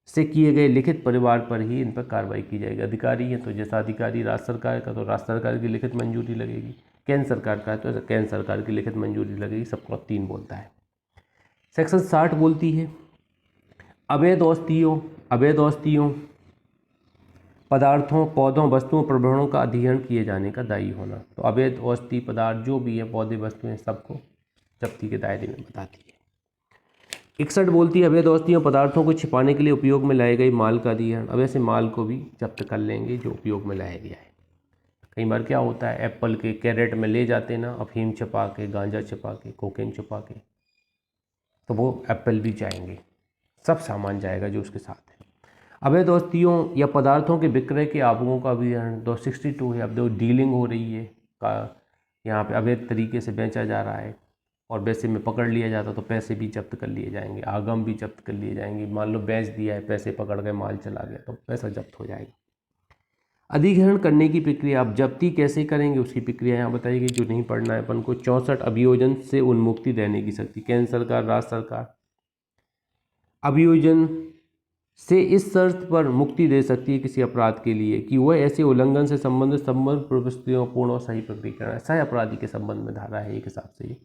A: से किए गए लिखित परिवार पर ही इन पर कार्रवाई की जाएगी। अधिकारी है तो जैसा अधिकारी राज्य सरकार का तो राज्य सरकार की लिखित मंजूरी लगेगी, केंद्र सरकार का है तो केंद्र सरकार की लिखित मंजूरी लगेगी। सबको 3 बोलता है। सेक्शन 60 बोलती है अवैध औषधियों, पदार्थों, पौधों, वस्तुओं, प्रभरणों का अध्ययन किए जाने का दायी होना। तो अवैध औषधि पदार्थ जो भी है, पौधे, वस्तुएं, सबको जब्ती के दायरे में बताती है। 61 बोलती है अवैध औषधियों पदार्थों को छिपाने के लिए उपयोग में लाए गए माल का अध्ययन। अब ऐसे माल को भी जब्त कर लेंगे जो उपयोग में लाया गया है। कई बार क्या होता है, एप्पल के कैरेट में ले जाते ना, अफीम छिपा के, गांजा छिपा के, कोकेन छिपा के, तो वो एप्पल भी जाएंगे, सब सामान जाएगा जो उसके साथ है। अवैध औषधियों या पदार्थों के विक्रय के आबुओं का अभियान 262 है। अब जो डीलिंग हो रही है का, यहाँ पे अवैध तरीके से बेचा जा रहा है और वैसे में पकड़ लिया जाता तो पैसे भी जब्त कर लिए जाएंगे, आगम भी जब्त कर लिए जाएंगे। मान लो बेच दिया है, पैसे पकड़ गए, माल चला गया तो पैसा जब्त हो जाएगा। अधिग्रहण करने की प्रक्रिया, आप जब्ती कैसे करेंगे उसकी प्रक्रिया यहाँ बताई गई, जो नहीं पढ़ना है अपन को। 64 अभियोजन से उन्मुक्ति देने की शक्ति, केंद्र सरकार, राज्य सरकार अभियोजन से इस शर्त पर मुक्ति दे सकती है किसी अपराध के लिए कि वह ऐसे उल्लंघन से संबंधित संबंध प्रविष्टियों पूर्ण और सही प्रतिक्रिया, सह अपराधी के संबंध में धारा है एक हिसाब से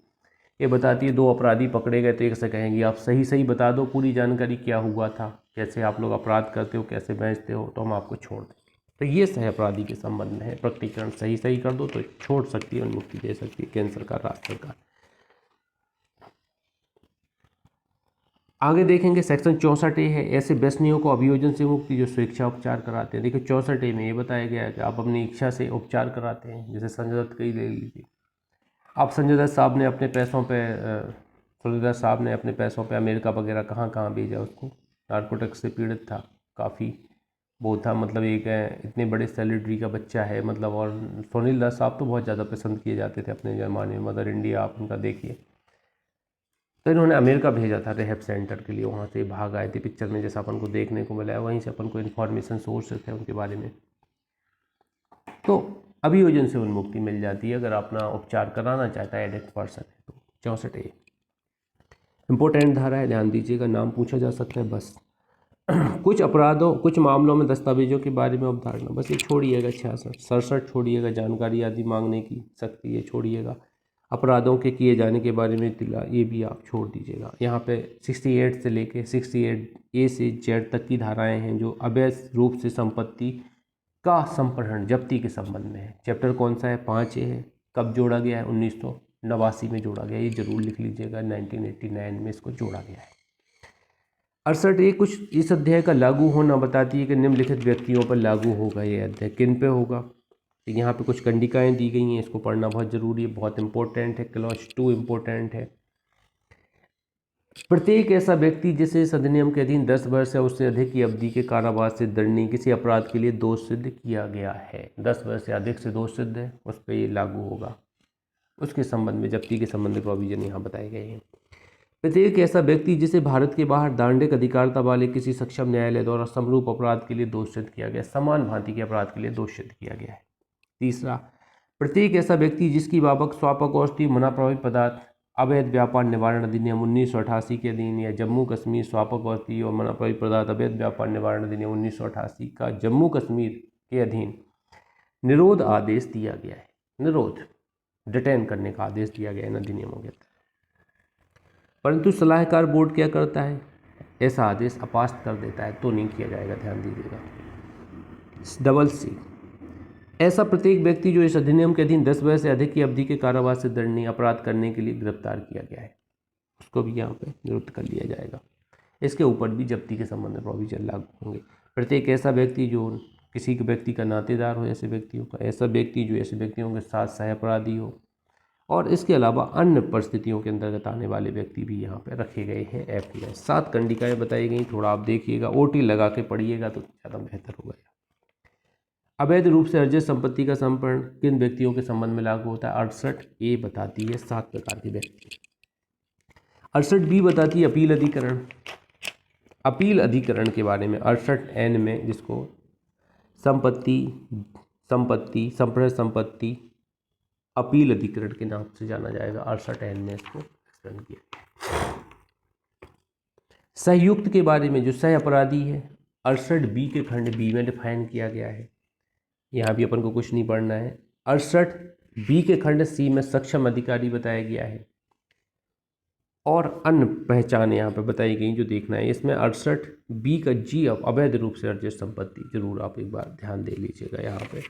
A: ये बताती है। 2 अपराधी पकड़े गए तो एक से कहेंगे आप सही बता दो पूरी जानकारी क्या हुआ था, कैसे आप लोग अपराध करते हो, कैसे बेचते हो, तो हम आपको छोड़ देंगे। तो ये सह अपराधी के संबंध में है। प्रकटीकरण सही कर दो तो छोड़ सकती है, उन्मुक्ति दे सकती है केंद्र सरकार, राज्य सरकार। आगे देखेंगे सेक्शन 64A है ऐसे व्यसनियों को अभियोजन से मुक्ति जो स्वेच्छा उपचार कराते हैं। देखिए 64A में ये बताया गया है कि आप अपनी इच्छा से उपचार कराते हैं। जैसे संजय दत्त का ही ले लीजिए, आप संजय दत्त साहब ने अपने पैसों पे अमेरिका वगैरह कहाँ भेजा उसको, नारकोटिक्स से पीड़ित था, काफ़ी वो था, मतलब एक इतने बड़े सेलिब्रिटी का बच्चा है, मतलब। और सुनील दत्त साहब तो बहुत ज़्यादा पसंद किए जाते थे अपने ज़माने में, मदर इंडिया आप उनका देखिए। तो इन्होंने अमेरिका भेजा था रिहैब सेंटर के लिए, वहाँ से भाग आए थे पिक्चर में जैसा अपन को देखने को मिला है, वहीं से अपन को इन्फॉर्मेशन सोर्स थे उनके बारे में। तो अभियोजन से उन्मुक्ति मिल जाती है अगर अपना उपचार कराना चाहता है एडिक्ट पर्सन है तो। 64A इंपॉर्टेंट धारा है, ध्यान दीजिएगा, नाम पूछा जा सकता है बस। कुछ मामलों में दस्तावेजों के बारे में अवधारणा, बस ये छोड़िएगा। 67 छोड़िएगा, जानकारी आदि मांगने की शक्ति ये छोड़िएगा। अपराधों के किए जाने के बारे में इत्तला, ये भी आप छोड़ दीजिएगा। यहाँ पे 68 से लेके 68A से Z तक की धाराएं हैं जो अवैध रूप से संपत्ति का संपहरण, जब्ती के संबंध में है। चैप्टर कौन सा है? 5A है। कब जोड़ा गया है? 1989 में जोड़ा गया, ये जरूर लिख लीजिएगा। 1989 में इसको जोड़ा गया है। 68A कुछ इस अध्याय का लागू होना बताती है कि निम्नलिखित व्यक्तियों पर लागू होगा ये अध्याय। किन पे होगा? तो यहाँ पे कुछ कंडिकाएं दी गई हैं, इसको पढ़ना बहुत ज़रूरी है, बहुत इंपॉर्टेंट है। क्लॉज 2 इम्पोर्टेंट है। प्रत्येक ऐसा व्यक्ति जिसे इस अधिनियम के अधीन 10 वर्ष या उससे अधिक की अवधि के कारावास से दंडनीय किसी अपराध के लिए दोष सिद्ध किया गया है, 10 वर्ष से अधिक से दोष सिद्ध है, उस पर ये लागू होगा। उसके संबंध में जब्ती के संबंध में प्रोविजन यहाँ बताए गए हैं। प्रत्येक ऐसा व्यक्ति जिसे भारत के बाहर दांडिक अधिकारिता वाले किसी सक्षम न्यायालय द्वारा समरूप अपराध के लिए दोष सिद्ध किया गया, समान भांति के अपराध के लिए दोष सिद्ध किया गया है। तीसरा, प्रत्येक ऐसा व्यक्ति जिसकी बाबक स्वापक औषधि मना प्रभावित पदार्थ अवैध व्यापार निवारण अधिनियम 1988 के अधीन या जम्मू कश्मीर स्वापक औषधि और मना प्रभावित पदार्थ अवैध व्यापार निवारण अधिनियम 1988 का जम्मू कश्मीर के अधीन निरोध आदेश दिया गया है, निरोध डिटेन करने का आदेश दिया गया इन अधिनियमों के तहत, परंतु सलाहकार बोर्ड क्या करता है, ऐसा आदेश अपास्त कर देता है, तो नहीं किया जाएगा, ध्यान दीजिएगा। डबल सी, ऐसा प्रत्येक व्यक्ति जो इस अधिनियम के अधीन 10 वर्ष से अधिक की अवधि के कारावास से दंडनीय अपराध करने के लिए गिरफ्तार किया गया है, उसको भी यहाँ पे निरुद्ध कर लिया जाएगा। इसके ऊपर भी जब्ती के संबंध में प्रोविजन लागू होंगे। प्रत्येक ऐसा व्यक्ति जो किसी के व्यक्ति का नातेदार हो ऐसे व्यक्तियों का, ऐसा व्यक्ति जो ऐसे व्यक्तियों के साथ सह अपराधी हो, और इसके अलावा अन्य परिस्थितियों के अंतर्गत आने वाले व्यक्ति भी यहाँ पे रखे गए हैं FTI। 7 कंडिकाएँ बताई गई, थोड़ा आप देखिएगा, OT लगा के पढ़िएगा तो ज़्यादा बेहतर होगा। अवैध रूप से अर्जित संपत्ति का संपर्ण किन व्यक्तियों के संबंध में लागू होता है? 68A बताती है 7 प्रकार के व्यक्ति। 68B बताती है अपील अधिकरण, अपील अधिकरण के बारे में 68N में, जिसको संपत्ति संप्रेषण संपत्ति अपील अधिकरण के नाम से जाना जाएगा। 68N में इसको एक्सप्लेन किया। सहयुक्त के बारे में जो सह अपराधी है 68B के खंड B में डिफाइन किया गया है, यहाँ भी अपन को कुछ नहीं पढ़ना है। 68B के खंड C में सक्षम अधिकारी बताया गया है, और अन्य पहचान यहाँ पे बताई गई जो देखना है। इसमें 68B का G अवैध रूप से अर्जित संपत्ति, जरूर आप एक बार ध्यान दे लीजिएगा। यहाँ पे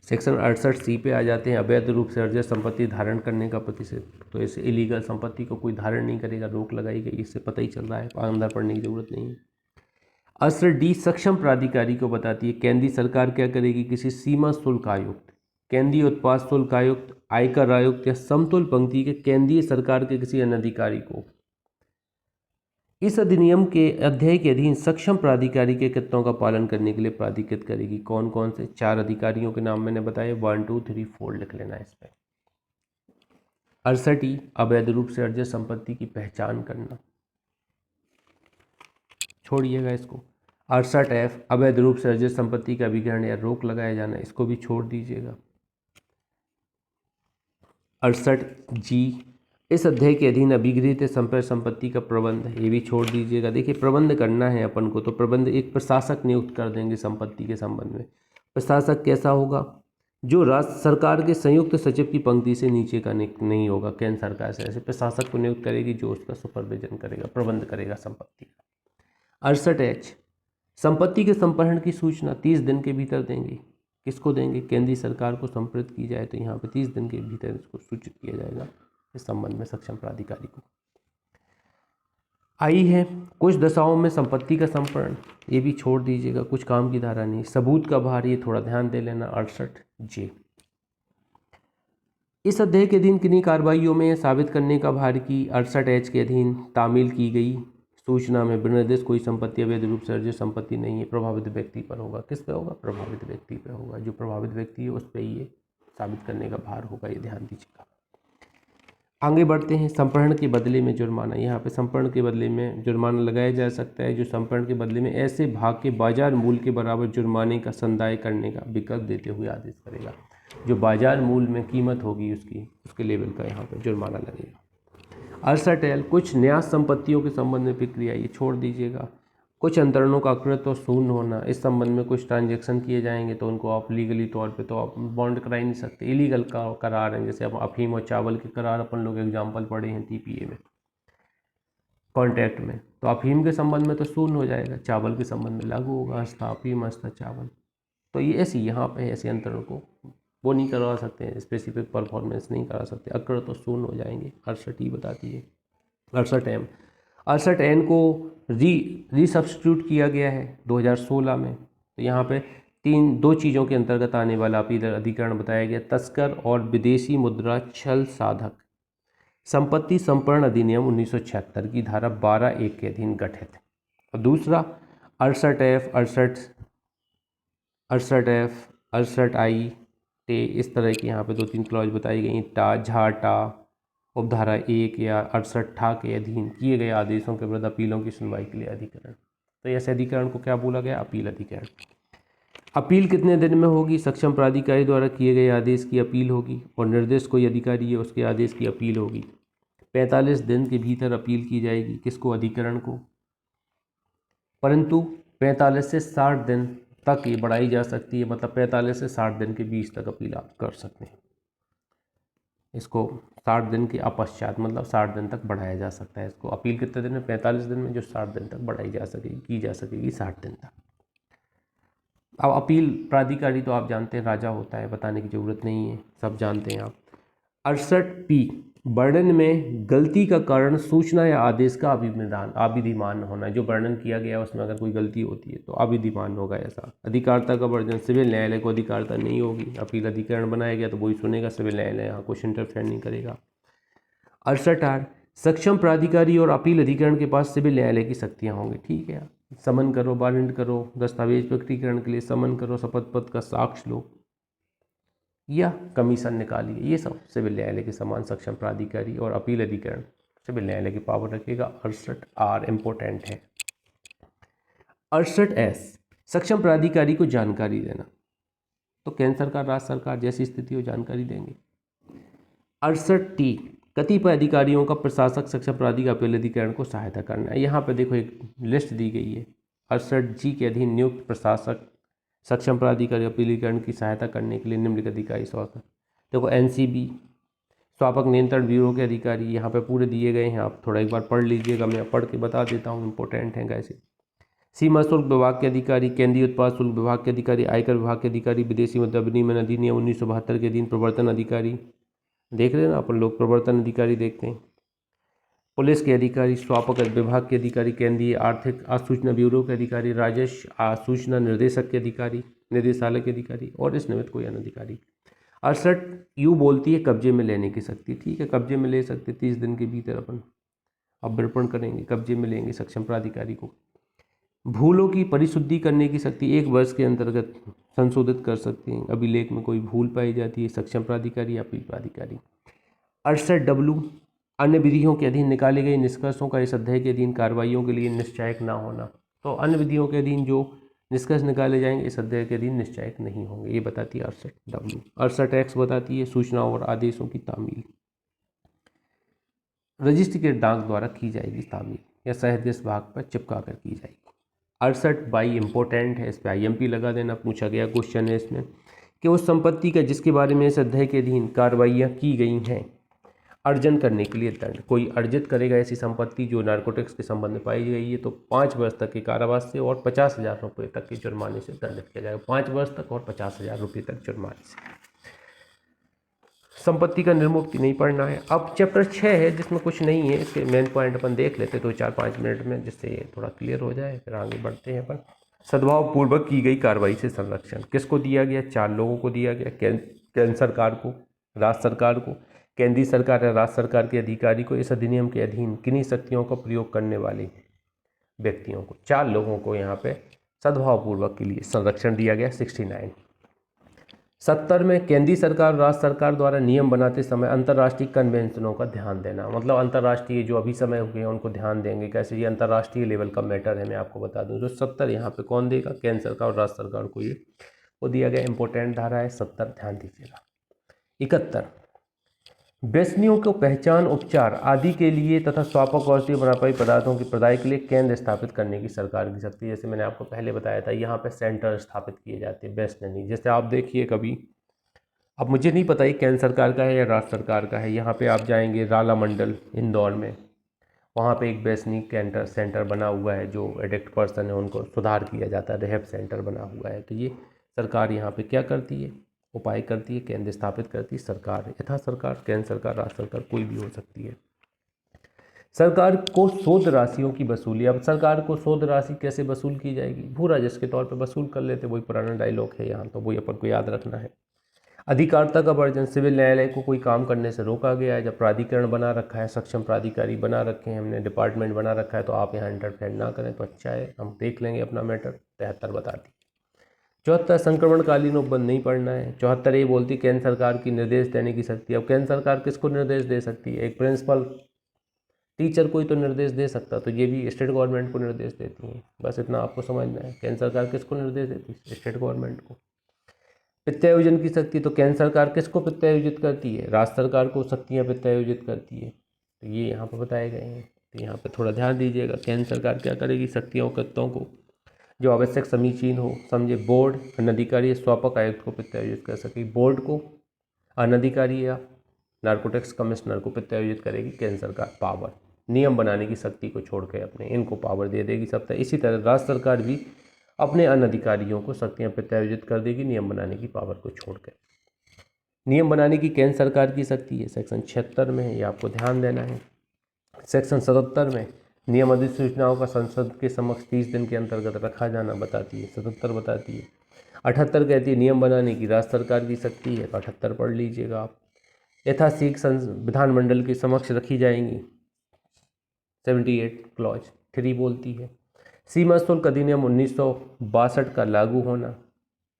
A: सेक्शन 68C पे आ जाते हैं, अवैध रूप से अर्जित संपत्ति धारण करने का प्रतिशत। तो ऐसे इलीगल संपत्ति को कोई धारण नहीं करेगा, रोक लगाई गई, इससे पता ही चल रहा है, अंदर पढ़ने की जरूरत नहीं है। 68D सक्षम प्राधिकारी को बताती है केंद्रीय सरकार क्या करेगी, किसी सीमा शुल्क आयुक्त, केंद्रीय उत्पाद शुल्क आयुक्त, आयकर आयुक्त या समतुल पंक्ति के केंद्रीय सरकार के किसी अन्य अधिकारी को इस अधिनियम के अध्याय के अधीन सक्षम प्राधिकारी के कृत्यों का पालन करने के लिए प्राधिकृत करेगी। कौन कौन से? 4 अधिकारियों के नाम मैंने बताए, 1 2 3 4 लिख लेना है इसमें। 68E अवैध रूप से अर्जित संपत्ति की पहचान करना, छोड़िएगा इसको। 68F अवैध रूप से अर्जित संपत्ति का अभिग्रहण या रोक लगाया जाना, इसको भी छोड़ दीजिएगा। 68G इस अध्याय के अधीन अभिगृहित संप्रेषण संपत्ति का प्रबंध, ये भी छोड़ दीजिएगा। देखिए प्रबंध करना है अपन को, तो प्रबंध एक प्रशासक नियुक्त कर देंगे संपत्ति के संबंध में। प्रशासक कैसा होगा? जो राज्य सरकार के संयुक्त सचिव की पंक्ति से नीचे का नहीं होगा, केंद्र सरकार से ऐसे प्रशासक को नियुक्त करेगी जो उसका सुपरविजन करेगा, प्रबंध करेगा संपत्ति का। 68H संपत्ति के संपहरण की सूचना 30 दिन के भीतर देंगे। किसको देंगे? केंद्रीय सरकार को संप्रेषित की जाए तो यहाँ पे 30 दिन के भीतर इसको सूचित किया जाएगा इस संबंध में सक्षम प्राधिकारी को। आई है कुछ दशाओं में संपत्ति का संपहरण, ये भी छोड़ दीजिएगा, कुछ काम की धारा नहीं। सबूत का भार, ये थोड़ा ध्यान दे लेना। 68J इस अध्याय के अधीन किन्हीं कार्रवाइयों में साबित करने का भार की 68H के अधीन तामील की गई सूचना में विनिर्देश कोई संपत्ति अवैध रूप से अर्जित संपत्ति नहीं है, प्रभावित व्यक्ति पर होगा। किस पे होगा? प्रभावित व्यक्ति पे होगा। जो प्रभावित व्यक्ति है उस पर ये साबित करने का भार होगा, ये ध्यान दीजिएगा। आगे बढ़ते हैं। संपहरण के बदले में जुर्माना, यहाँ पे संपहरण के बदले में जुर्माना लगाया जा सकता है जो संपहरण के बदले में ऐसे भाग के बाजार मूल्य के बराबर जुर्माने का संदाय करने का विकल्प देते हुए आदेश करेगा। जो बाजार मूल्य में कीमत होगी उसके लेवल का यहाँ पे जुर्माना लगेगा। 68L कुछ न्यास संपत्तियों के संबंध में प्रक्रिया, ये छोड़ दीजिएगा। कुछ अंतरणों का अकृत और शून्य होना, इस संबंध में कुछ ट्रांजैक्शन किए जाएंगे तो उनको आप लीगली तौर पे तो आप बॉन्ड करा ही नहीं सकते। इलीगल का करार हैं, जैसे अब अफीम और चावल के करार अपन लोग एग्जाम्पल पढ़े हैं TPA में, कॉन्ट्रैक्ट में, तो अफीम के संबंध में तो शून्य हो जाएगा, चावल के संबंध में लागू होगा हस्ता अफीम हस्ता चावल। तो ये ऐसी यहाँ पे ऐसे अंतरण को वो नहीं करवा सकते हैं, स्पेसिफिक परफॉर्मेंस नहीं करा सकते, अकृत तो शून्य हो जाएंगे। 68E बताती है। 68M 68N को रीसब्स्टिट्यूट किया गया है 2016 में। तो यहाँ पे 2 चीज़ों के अंतर्गत आने वाला अपील अधिकरण बताया गया, तस्कर और विदेशी मुद्रा छल साधक। संपत्ति संपर्ण अधिनियम 1976 की धारा 12(1) के अधीन गठित है। और दूसरा 68F, 68I, टे, इस तरह की यहाँ पे 2-3 क्लॉज बताई गई। टा, झा, टा, उपधारा 1 या 68 ठा के अधीन किए गए आदेशों के विरुद्ध अपीलों की सुनवाई के लिए अधिकरण। तो ऐसे अधिकरण को क्या बोला गया? अपील अधिकरण। अपील कितने दिन में होगी? सक्षम प्राधिकारी द्वारा किए गए आदेश की अपील होगी और निर्दिष्ट कोई अधिकारी है उसके आदेश की अपील होगी। 45 दिन के भीतर अपील की जाएगी। किसको? अधिकरण को। परंतु 45 से 60 दिन तक ये बढ़ाई जा सकती है, मतलब 45 से 60 दिन के बीच तक अपील आप कर सकते हैं। इसको 60 दिन के अपश्चात, मतलब 60 दिन तक बढ़ाया जा सकता है। इसको अपील कितने दिन में? 45 दिन में, जो 60 दिन तक बढ़ाई जा सकेगी, की जा सकेगी 60 दिन तक। अब अपील प्राधिकारी तो आप जानते हैं राजा होता है, बताने की ज़रूरत नहीं है, सब जानते हैं आप। 68P, वर्णन में गलती का कारण सूचना या आदेश का अविधिमान होना। जो वर्णन किया गया उसमें अगर कोई गलती होती है तो अविधिमान होगा ऐसा। अधिकारता का वर्जन, सिविल न्यायालय को अधिकारता नहीं होगी। अपील अधिकरण बनाया गया तो वही सुनेगा, सिविल न्यायालय यहाँ कुछ इंटरफेयर नहीं करेगा। 68R, सक्षम प्राधिकारी और अपील अधिकरण के पास सिविल न्यायालय की शक्तियाँ होंगी। ठीक है, समन करो, वारंट करो, दस्तावेज प्रकटीकरण के लिए समन करो, शपथ पत्र का साक्ष्य लो या कमीशन निकालिए, ये सब सिविल न्यायालय के समान सक्षम प्राधिकारी और अपील अधिकरण सिविल न्यायालय की पावर रखेगा। 68R इम्पोर्टेंट है। 68S, सक्षम प्राधिकारी को जानकारी देना, तो केंद्र सरकार, राज्य सरकार जैसी स्थिति हो जानकारी देंगे। 68T, कतिपय अधिकारियों का प्रशासक सक्षम प्राधिकारी अपील अधिकरण को सहायता करना है। यहाँ पे देखो एक लिस्ट दी गई है। 68G के अधीन नियुक्त प्रशासक सक्षम प्राधिकारी अपील अधिकरण की सहायता करने के लिए निम्नलिखित अधिकारी स्वागत। देखो NCB, स्वापक नियंत्रण ब्यूरो के अधिकारी यहाँ पे पूरे दिए गए हैं, आप थोड़ा एक बार पढ़ लीजिएगा, मैं पढ़ के बता देता हूँ, इंपॉर्टेंट हैं कैसे। सीमा शुल्क विभाग के अधिकारी, केंद्रीय उत्पाद शुल्क विभाग के अधिकारी, आयकर विभाग के अधिकारी, विदेशी मुद्रा विनिमय अधिनियम 1972 के अधीन प्रवर्तन अधिकारी, देख रहे हैं ना अपन लोग, प्रवर्तन अधिकारी देखते हैं। पुलिस के अधिकारी, स्वापक विभाग के अधिकारी, केंद्रीय आर्थिक आसूचना ब्यूरो के अधिकारी, राजस्व आसूचना निर्देशक के अधिकारी, निदेशालय के अधिकारी और इस निमित्त कोई अन्य अधिकारी। 68U बोलती है कब्जे में लेने की शक्ति। ठीक है, कब्जे में ले सकते 30 दिन के भीतर अपन अभ्यर्पण करेंगे, कब्जे में लेंगे सक्षम प्राधिकारी को। भूलों की परिशुद्धि करने की शक्ति 1 वर्ष के अंतर्गत संशोधित कर सकते हैं। अभिलेख में कोई भूल पाई जाती है, सक्षम प्राधिकारी या अपील प्राधिकारी। 68W, अन्य विधियों के अधीन निकाले गए निष्कर्षों का इस अध्याय के अधीन कार्रवाइयों के लिए निश्चायक ना होना। तो अन्य विधियों के अधीन जो निष्कर्ष निकाले जाएंगे इस अध्याय के अधीन निश्चायक नहीं होंगे, ये बताती है 68W। 68X बताती है सूचनाओं और आदेशों की तामील रजिस्ट्री के डाक द्वारा की जाएगी तामील या सहदृश भाग पर चिपका कर की जाएगी। 68Y इम्पोर्टेंट है, इस पर IMP लगा देना, पूछा गया क्वेश्चन है इसमें कि उस संपत्ति का जिसके बारे में इस अध्याय के अधीन कार्रवाइयाँ की गई हैं अर्जन करने के लिए दंड। कोई अर्जित करेगा ऐसी संपत्ति जो नारकोटिक्स के संबंध में पाई गई है तो 5 वर्ष तक के कारावास से और 50,000 रुपये तक के जुर्माने से दंडित किया जाएगा। 5 वर्ष तक और 50,000 रुपये तक जुर्माने से। संपत्ति का निर्मुक्ति नहीं पढ़ना है। अब चैप्टर 6 है जिसमें कुछ नहीं है, इसके मेन पॉइंट अपन देख लेते 2-4-5 मिनट में, जिससे ये थोड़ा क्लियर हो जाए, फिर आगे बढ़ते हैं अपन। सद्भाव पूर्वक की गई कार्रवाई से संरक्षण किसको दिया गया? 4 लोगों को दिया गया, केंद्र सरकार को, राज्य सरकार को, केंद्रीय सरकार या राज्य सरकार के अधिकारी को, इस अधिनियम के अधीन किन्हीं शक्तियों का प्रयोग करने वाले व्यक्तियों को, 4 लोगों को यहाँ पे सद्भावपूर्वक के लिए संरक्षण दिया गया। 69 70 में केंद्रीय सरकार और राज्य सरकार द्वारा नियम बनाते समय अंतर्राष्ट्रीय कन्वेंशनों का ध्यान देना, मतलब अंतर्राष्ट्रीय जो अभी समय हो गए हैं उनको ध्यान देंगे। कैसे? ये अंतर्राष्ट्रीय लेवल का मैटर है, मैं आपको बता दूं। जो 70 यहाँ पे कौन देगा? केंद्र सरकार और राज्य सरकार को ये वो दिया गया। इंपॉर्टेंट धारा है 70, ध्यान दीजिएगा। 71 व्यसनियों को पहचान, उपचार आदि के लिए तथा स्वापक औषधि बनापाई पदार्थों की प्रदाय के लिए केंद्र स्थापित करने की सरकार की शक्ति। जैसे मैंने आपको पहले बताया था, यहाँ पे सेंटर स्थापित किए जाते हैं व्यसनी। जैसे आप देखिए कभी, अब मुझे नहीं पता ये केंद्र सरकार का है या राज्य सरकार का है, यहाँ पे आप जाएंगे राला मंडल इंदौर में, वहाँ पे एक व्यसनी सेंटर बना हुआ है, जो एडिक्ट पर्सन है उनको सुधार किया जाता है, रिहैब सेंटर बना हुआ है। तो ये सरकार यहाँ पे क्या करती है? उपाय करती है, केंद्र स्थापित करती है सरकार, यथा सरकार, केंद्र सरकार, राज्य सरकार कोई भी हो सकती है। सरकार को शोध राशियों की वसूली। अब सरकार को शोध राशि कैसे वसूल की जाएगी? भू राजस्व के तौर पर वसूल कर लेते, वही पुराना डायलॉग है यहाँ, तो वही अपन को याद रखना है। अधिकारिता का वर्जन, सिविल न्यायालय को कोई काम करने से रोका गया है जब प्राधिकरण बना रखा है, सक्षम प्राधिकारी बना रखे हैं हमने, डिपार्टमेंट बना रखा है, तो आप यहाँ इंटरफेयर ना करें तो अच्छा है, हम देख लेंगे अपना मैटर। 73 बता दी। 74 संक्रमणकालीन उपबंध नहीं पढ़ना है। 74 ये बोलती है केंद्र सरकार की निर्देश देने की शक्ति। अब केंद्र सरकार किसको निर्देश दे सकती है? एक प्रिंसिपल टीचर को ही तो निर्देश दे सकता, तो ये भी स्टेट गवर्नमेंट को निर्देश देती है। बस इतना आपको समझना है। केंद्र सरकार किसको निर्देश देती है? स्टेट गवर्नमेंट को। प्रत्यायोजन की शक्ति, तो केंद्र सरकार किसको प्रत्यायोजित करती है? राज्य सरकार को शक्तियाँ प्रत्यायोजित करती है। तो ये यहाँ पर बताए गए हैं, तो यहाँ पर थोड़ा ध्यान दीजिएगा। केंद्र सरकार क्या करेगी? शक्तियों कृत्यों को जो आवश्यक समीचीन हो समझे बोर्ड, अनधिकारी, स्वापक आयुक्त को प्रत्यायोजित कर सकेगी। बोर्ड को, अनधिकारी या नारकोटिक्स कमिश्नर को प्रत्यायोजित करेगी केंद्र सरकार। पावर, नियम बनाने की शक्ति को छोड़ के अपने इनको पावर दे देगी सब। इसी तरह राज्य सरकार भी अपने अनधिकारियों को शक्तियाँ प्रत्यायोजित कर देगी नियम बनाने की पावर को छोड़कर। नियम बनाने की केंद्र सरकार की शक्ति है, सेक्शन 76 में है, ये आपको ध्यान देना है। सेक्शन 77 में नियम अधिसूचनाओं का संसद के समक्ष 30 दिन के अंतर्गत रखा जाना बताती है, 77 बताती है। 78 कहती है नियम बनाने की राज्य सरकार की शक्ति है, तो 78 पढ़ लीजिएगा आप। यथाशीघ्र विधानमंडल के समक्ष रखी जाएंगी, 78 क्लॉज 3 बोलती है। सीमा शुल्क अधिनियम 1962 का लागू होना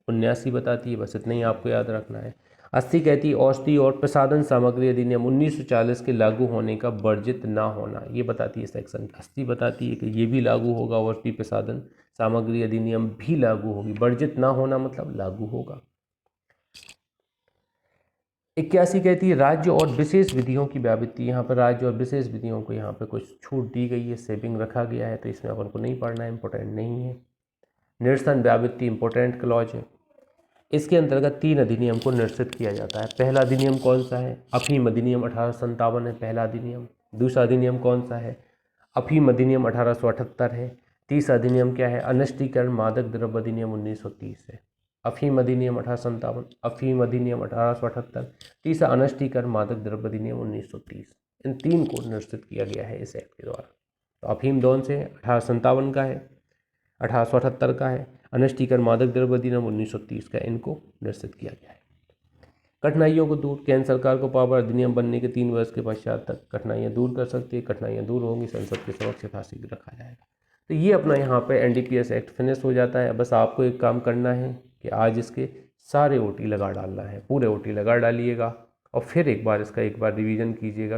A: 79 बताती है, बस इतना ही आपको याद रखना है। 80 कहती है औषधि और प्रसाधन सामग्री अधिनियम 1940 के लागू होने का वर्जित ना होना, ये बताती है सेक्शन 80 बताती है कि ये भी लागू होगा, औषधि प्रसाधन सामग्री अधिनियम भी लागू होगी। वर्जित ना होना मतलब लागू होगा। 81 कहती है राज्य और विशेष विधियों की व्यावृत्ति, यहाँ पर राज्य और विशेष विधियों को यहाँ पे कुछ छूट दी गई है, सेविंग रखा गया है, तो इसमें अपन को नहीं पढ़ना है, इंपॉर्टेंट नहीं है। निरसन व्यावृत्ति इंपॉर्टेंट क्लॉज है। इसके अंतर्गत 3 अधिनियम को निरसित किया जाता है। पहला अधिनियम कौन सा है? अफीम अधिनियम 1857 है पहला अधिनियम। दूसरा अधिनियम कौन सा है? अफीम अधिनियम 1878 है। तीसरा अधिनियम क्या है? अनिष्टीकरण मादक द्रव्य अधिनियम 1930 है। अफीम अधिनियम 1857, अफीम अधिनियम 1878, तीसरा अनिष्टीकरण मादक द्रव्य अधिनियम 1930। इन 3 को निरसित किया गया है इस एक्ट के द्वारा। तो अफीम कौन से 1857 का है, 1878 का है, अनिष्टीकरण मादक द्रव्य अधिनियम 1930 का, इनको निरसित किया गया है। कठिनाइयों को दूर, केंद्र सरकार को पावर अधिनियम बनने के 3 वर्ष के पश्चात तक कठिनाइयाँ दूर कर सकती है। कठिनाइयाँ दूर होंगी, संसद के समक्ष यथाशीघ्र रखा जाएगा। तो ये अपना यहाँ पे एनडीपीएस एक्ट फिनिश हो जाता है। बस आपको एक काम करना है कि आज इसके सारे ओटी लगा डालना है, पूरे ओटी लगा डालिएगा और फिर एक बार इसका रिवीजन कीजिएगा।